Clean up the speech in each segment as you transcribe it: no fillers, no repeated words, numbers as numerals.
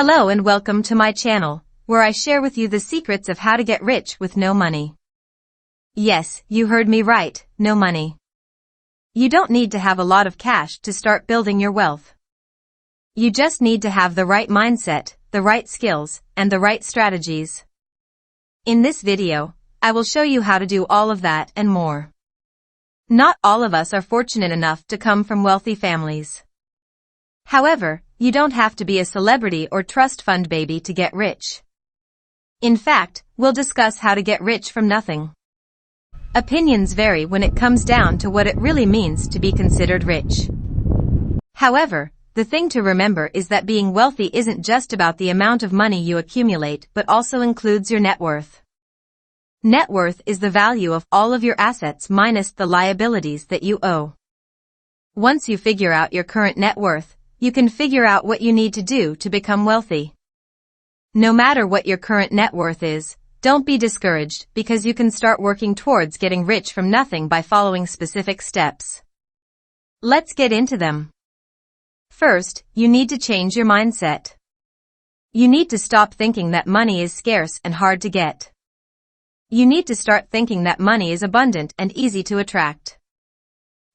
Hello and welcome to my channel, where I share with you the secrets of how to get rich with no money. Yes, you heard me right, no money. You don't need to have a lot of cash to start building your wealth. You just need to have the right mindset, the right skills, and the right strategies. In this video, I will show you how to do all of that and more. Not all of us are fortunate enough to come from wealthy families. However, you don't have to be a celebrity or trust fund baby to get rich. In fact, we'll discuss how to get rich from nothing. Opinions vary when it comes down to what it really means to be considered rich. However, the thing to remember is that being wealthy isn't just about the amount of money you accumulate but also includes your net worth. Net worth is the value of all of your assets minus the liabilities that you owe. Once you figure out your current net worth, you can figure out what you need to do to become wealthy. No matter what your current net worth is, don't be discouraged because you can start working towards getting rich from nothing by following specific steps. Let's get into them. First, you need to change your mindset. You need to stop thinking that money is scarce and hard to get. You need to start thinking that money is abundant and easy to attract.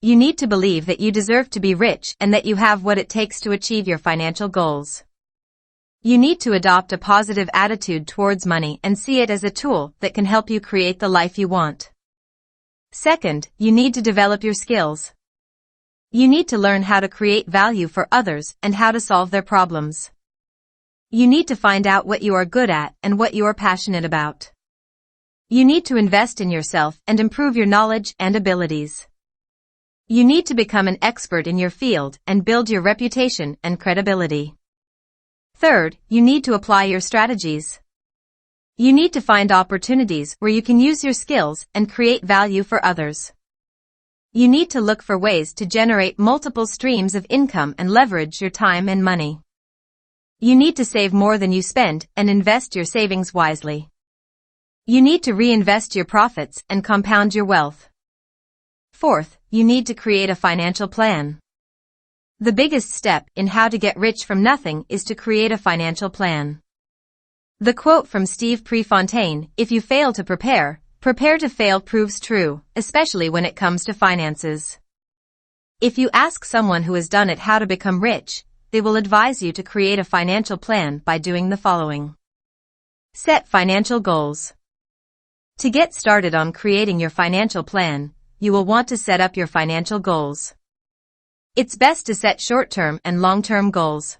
You need to believe that you deserve to be rich and that you have what it takes to achieve your financial goals. You need to adopt a positive attitude towards money and see it as a tool that can help you create the life you want. Second, you need to develop your skills. You need to learn how to create value for others and how to solve their problems. You need to find out what you are good at and what you are passionate about. You need to invest in yourself and improve your knowledge and abilities. You need to become an expert in your field and build your reputation and credibility. Third, you need to apply your strategies. You need to find opportunities where you can use your skills and create value for others. You need to look for ways to generate multiple streams of income and leverage your time and money. You need to save more than you spend and invest your savings wisely. You need to reinvest your profits and compound your wealth. Fourth, you need to create a financial plan. The biggest step in how to get rich from nothing is to create a financial plan. The quote from Steve Prefontaine, "If you fail to prepare, prepare to fail," proves true, especially when it comes to finances. If you ask someone who has done it how to become rich, they will advise you to create a financial plan by doing the following. Set financial goals. To get started on creating your financial plan, you will want to set up your financial goals. It's best to set short-term and long-term goals.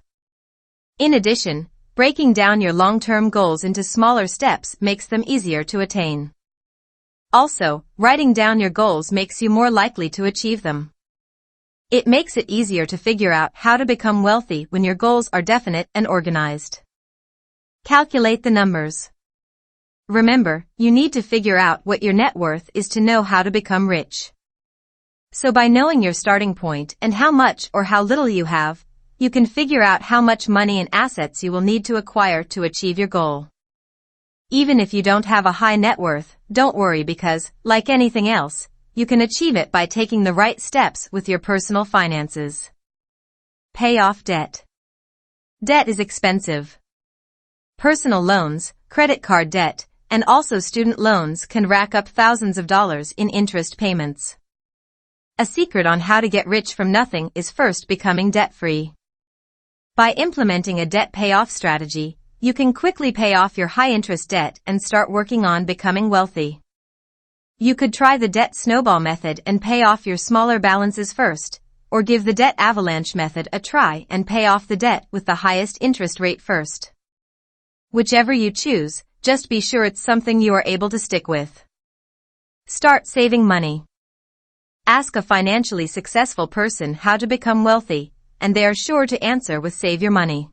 In addition, breaking down your long-term goals into smaller steps makes them easier to attain. Also, writing down your goals makes you more likely to achieve them. It makes it easier to figure out how to become wealthy when your goals are definite and organized. Calculate the numbers. Remember, you need to figure out what your net worth is to know how to become rich. So by knowing your starting point and how much or how little you have, you can figure out how much money and assets you will need to acquire to achieve your goal. Even if you don't have a high net worth, don't worry because, like anything else, you can achieve it by taking the right steps with your personal finances. Pay off debt. Debt is expensive. Personal loans, credit card debt, and also student loans can rack up thousands of dollars in interest payments. A secret on how to get rich from nothing is first becoming debt-free. By implementing a debt payoff strategy, you can quickly pay off your high-interest debt and start working on becoming wealthy. You could try the debt snowball method and pay off your smaller balances first, or give the debt avalanche method a try and pay off the debt with the highest interest rate first. Whichever you choose, just be sure it's something you are able to stick with. Start saving money. Ask a financially successful person how to become wealthy, and they are sure to answer with save your money.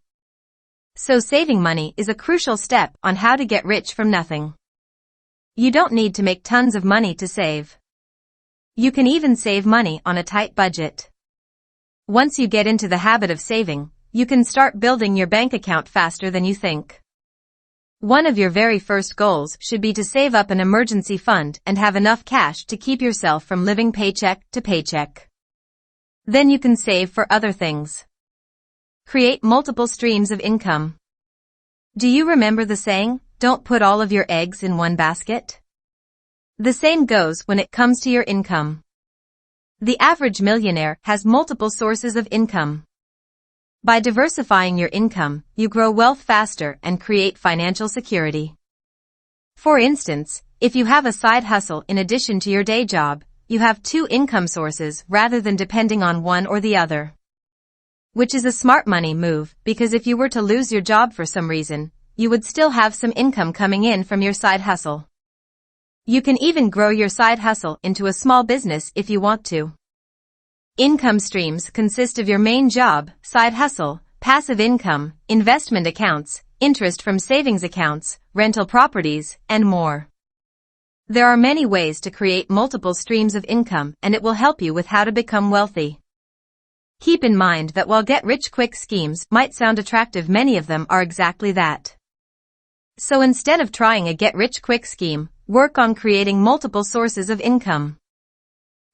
So saving money is a crucial step on how to get rich from nothing. You don't need to make tons of money to save. You can even save money on a tight budget. Once you get into the habit of saving, you can start building your bank account faster than you think. One of your very first goals should be to save up an emergency fund and have enough cash to keep yourself from living paycheck to paycheck. Then you can save for other things. Create multiple streams of income. Do you remember the saying, "Don't put all of your eggs in one basket"? The same goes when it comes to your income. The average millionaire has multiple sources of income. By diversifying your income, you grow wealth faster and create financial security. For instance, if you have a side hustle in addition to your day job, you have two income sources rather than depending on one or the other. Which is a smart money move, because if you were to lose your job for some reason, you would still have some income coming in from your side hustle. You can even grow your side hustle into a small business if you want to. Income streams consist of your main job, side hustle, passive income, investment accounts, interest from savings accounts, rental properties, and more. There are many ways to create multiple streams of income, and it will help you with how to become wealthy. Keep in mind that while get-rich-quick schemes might sound attractive, many of them are exactly that. So instead of trying a get-rich-quick scheme, work on creating multiple sources of income.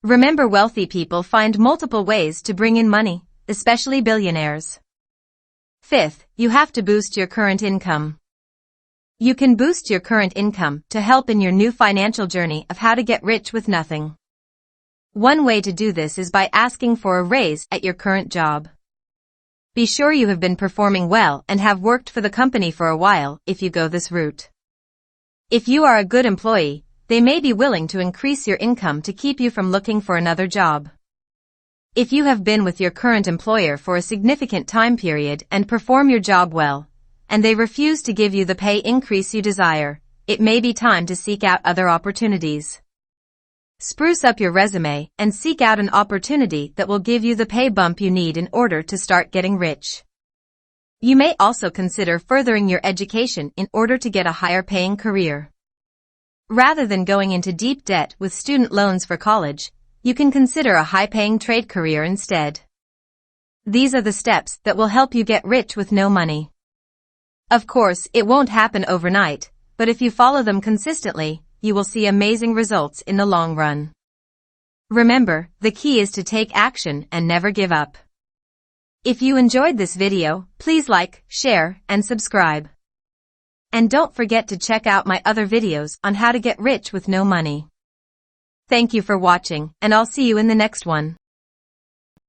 Remember, wealthy people find multiple ways to bring in money, especially billionaires. Fifth, you have to boost your current income. You can boost your current income to help in your new financial journey of how to get rich with nothing. One way to do this is by asking for a raise at your current job. Be sure you have been performing well and have worked for the company for a while if you go this route. If you are a good employee, they may be willing to increase your income to keep you from looking for another job. If you have been with your current employer for a significant time period and perform your job well, and they refuse to give you the pay increase you desire, it may be time to seek out other opportunities. Spruce up your resume and seek out an opportunity that will give you the pay bump you need in order to start getting rich. You may also consider furthering your education in order to get a higher paying career. Rather than going into deep debt with student loans for college, you can consider a high-paying trade career instead. These are the steps that will help you get rich with no money. Of course, it won't happen overnight, but if you follow them consistently, you will see amazing results in the long run. Remember, the key is to take action and never give up. If you enjoyed this video, please like, share, and subscribe. And don't forget to check out my other videos on how to get rich with no money. Thank you for watching, and I'll see you in the next one.